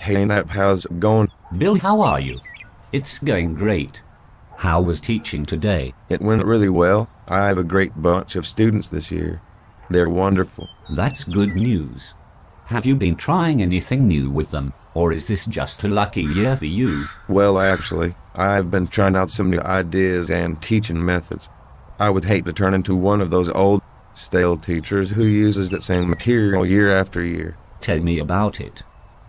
Hey Nap, how's it going? Bill, how are you? It's going great. How was teaching today? It went really well. I have a great bunch of students this year. They're wonderful. That's good news. Have you been trying anything new with them, or is this just a lucky year for you? Well, actually, I've been trying out some new ideas and teaching methods. I would hate to turn into one of those old, stale teachers who uses the same material year after year. Tell me about it.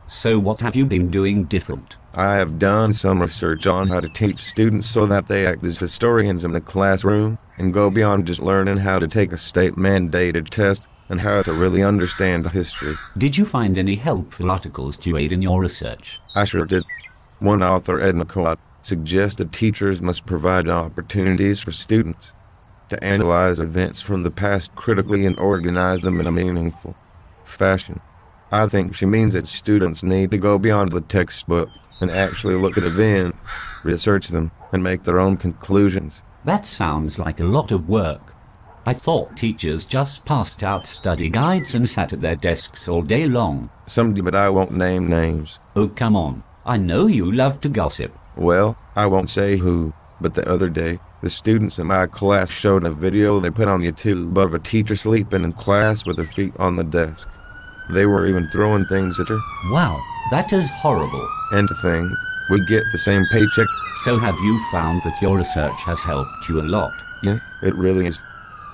So what have you been doing different? I have done some research on how to teach students so that they act as historians in the classroom and go beyond just learning how to take a state-mandated test and how to really understand history. Did you find any helpful articles to aid in your research? I sure did. One author, Edna Coat, suggested teachers must provide opportunities for students to analyze events from the past critically and organize them in a meaningful fashion. I think she means that students need to go beyond the textbook and actually look at events, research them, and make their own conclusions. That sounds like a lot of work. I thought teachers just passed out study guides and sat at their desks all day long. Some do, but I won't name names. Oh, come on. I know you love to gossip. Well, I won't say who, but the other day, the students in my class showed a video they put on YouTube of a teacher sleeping in class with her feet on the desk. They were even throwing things at her. Wow, that is horrible. And to think, we get the same paycheck. So have you found that your research has helped you a lot? Yeah, it really is.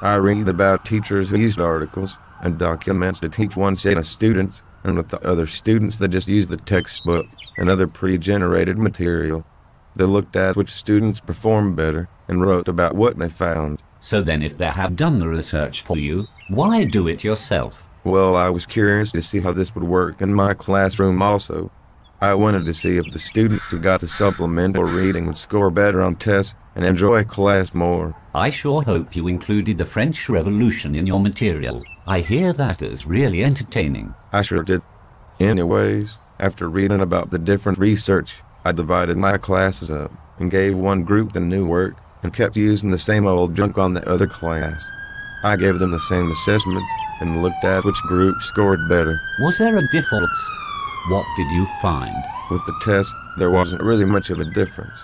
I read about teachers who used articles and documents to teach one set of students, and with the other students that just used the textbook and other pre-generated material. They looked at which students performed better and wrote about what they found. So then if they have done the research for you, why do it yourself? Well, I was curious to see how this would work in my classroom also. I wanted to see if the students who got the supplemental reading would score better on tests and enjoy class more. I sure hope you included the French Revolution in your material. I hear that is really entertaining. I sure did. Anyways, after reading about the different research, I divided my classes up and gave one group the new work and kept using the same old junk on the other class. I gave them the same assessments and looked at which group scored better. Was there a difference? What did you find? With the test, there wasn't really much of a difference.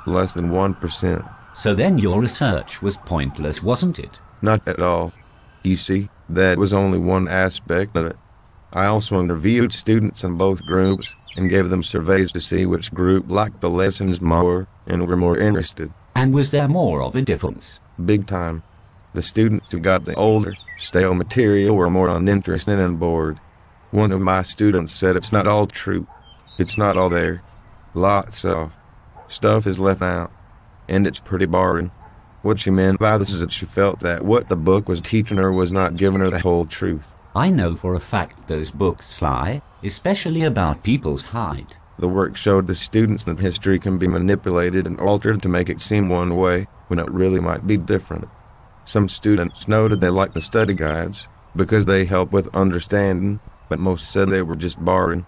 Less than 1%. So then your research was pointless, wasn't it? Not at all. You see, that was only one aspect of it. I also interviewed students in both groups and gave them surveys to see which group liked the lessons more and were more interested. And was there more of a difference? Big time. The students who got the older, stale material were more uninterested and bored. One of my students said it's not all true. It's not all there. Lots of stuff is left out, and it's pretty boring. What she meant by this is that she felt that what the book was teaching her was not giving her the whole truth. I know for a fact those books lie, especially about people's height. The work showed the students that history can be manipulated and altered to make it seem one way when it really might be different. Some students noted they liked the study guides because they help with understanding, but most said they were just boring.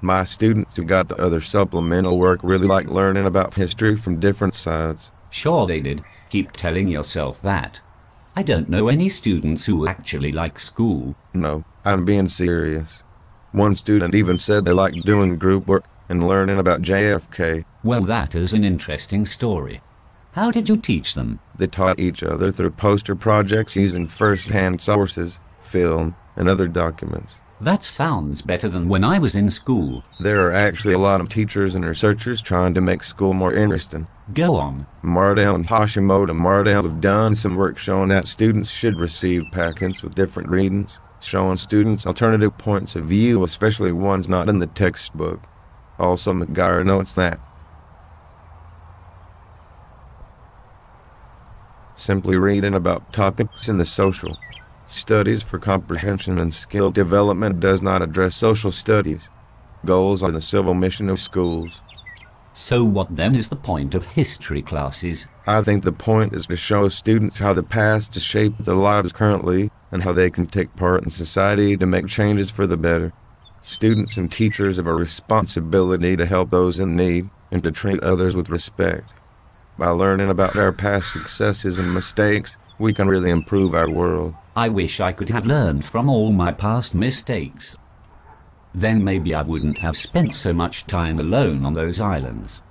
My students who got the other supplemental work really liked learning about history from different sides. Sure they did. Keep telling yourself that. I don't know any students who actually like school. No, I'm being serious. One student even said they liked doing group work and learning about JFK. Well, that is an interesting story. How did you teach them? They taught each other through poster projects using first-hand sources, film, and other documents. That sounds better than when I was in school. There are actually a lot of teachers and researchers trying to make school more interesting. Go on. Mardell and Hashimoto have done some work showing that students should receive packets with different readings, showing students alternative points of view, especially ones not in the textbook. Also, McGuire notes that simply reading about topics in the social studies for comprehension and skill development does not address social studies goals on the civil mission of schools. So what then is the point of history classes? I think the point is to show students how the past has shaped their lives currently and how they can take part in society to make changes for the better. Students and teachers have a responsibility to help those in need and to treat others with respect. By learning about our past successes and mistakes, we can really improve our world. I wish I could have learned from all my past mistakes. Then maybe I wouldn't have spent so much time alone on those islands.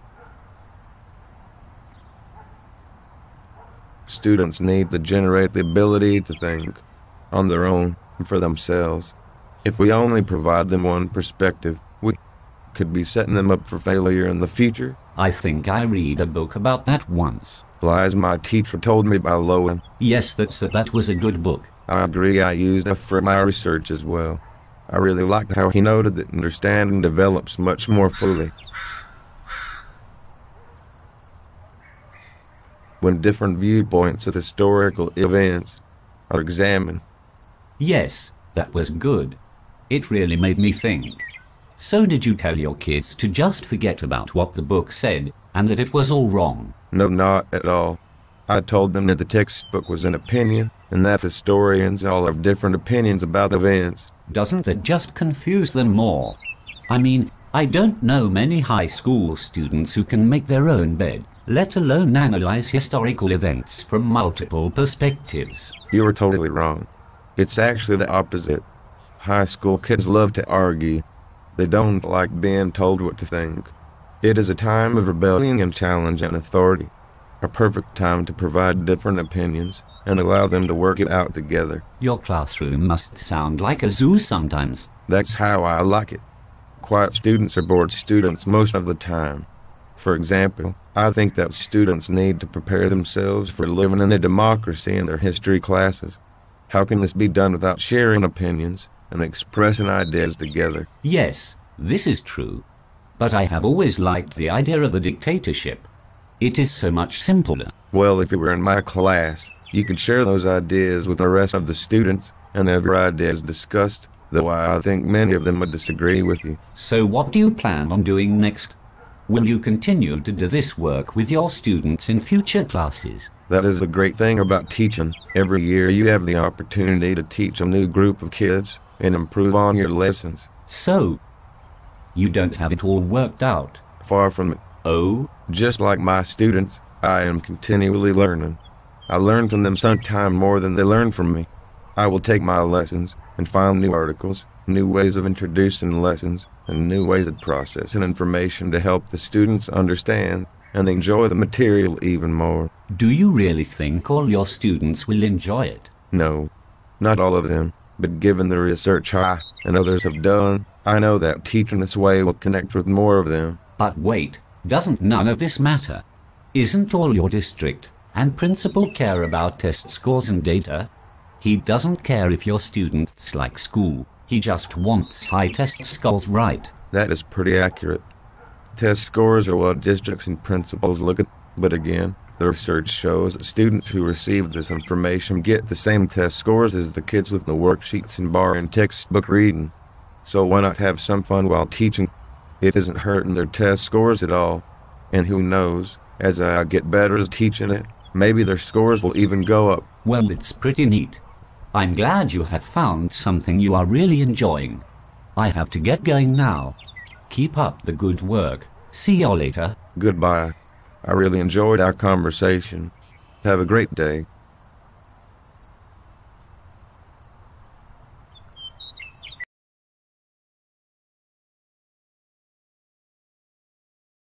Students need to generate the ability to think on their own and for themselves. If we only provide them one perspective, we could be setting them up for failure in the future. I think I read a book about that once. Lies my teacher told me by Lowen. Yes, that was a good book. I agree, I used it for my research as well. I really liked how he noted that understanding develops much more fully when different viewpoints of historical events are examined. Yes, that was good. It really made me think. So did you tell your kids to just forget about what the book said, and that it was all wrong? No, not at all. I told them that the textbook was an opinion, and that historians all have different opinions about events. Doesn't that just confuse them more? I mean, I don't know many high school students who can make their own bed, let alone analyze historical events from multiple perspectives. You were totally wrong. It's actually the opposite. High school kids love to argue. They don't like being told what to think. It is a time of rebellion and challenge and authority. A perfect time to provide different opinions and allow them to work it out together. Your classroom must sound like a zoo sometimes. That's how I like it. Quiet students are bored students most of the time. For example, I think that students need to prepare themselves for living in a democracy in their history classes. How can this be done without sharing opinions and expressing ideas together? Yes, this is true. But I have always liked the idea of a dictatorship. It is so much simpler. Well, if you were in my class, you could share those ideas with the rest of the students and have your ideas discussed, though I think many of them would disagree with you. So what do you plan on doing next? Will you continue to do this work with your students in future classes? That is the great thing about teaching. Every year you have the opportunity to teach a new group of kids and improve on your lessons. So, you don't have it all worked out? Far from it. Oh? Just like my students, I am continually learning. I learn from them sometime more than they learn from me. I will take my lessons and find new articles, new ways of introducing lessons, and new ways of processing information to help the students understand and enjoy the material even more. Do you really think all your students will enjoy it? No, not all of them, but given the research I and others have done, I know that teaching this way will connect with more of them. But wait, doesn't none of this matter? Isn't all your district and principal care about test scores and data? He doesn't care if your students like school. He just wants high test scores, right? That is pretty accurate. Test scores are what districts and principals look at, but again, the research shows that students who receive this information get the same test scores as the kids with the worksheets and bar and textbook reading. So why not have some fun while teaching? It isn't hurting their test scores at all. And who knows, as I get better at teaching it, maybe their scores will even go up. Well, it's pretty neat. I'm glad you have found something you are really enjoying. I have to get going now. Keep up the good work. See you later. Goodbye. I really enjoyed our conversation. Have a great day.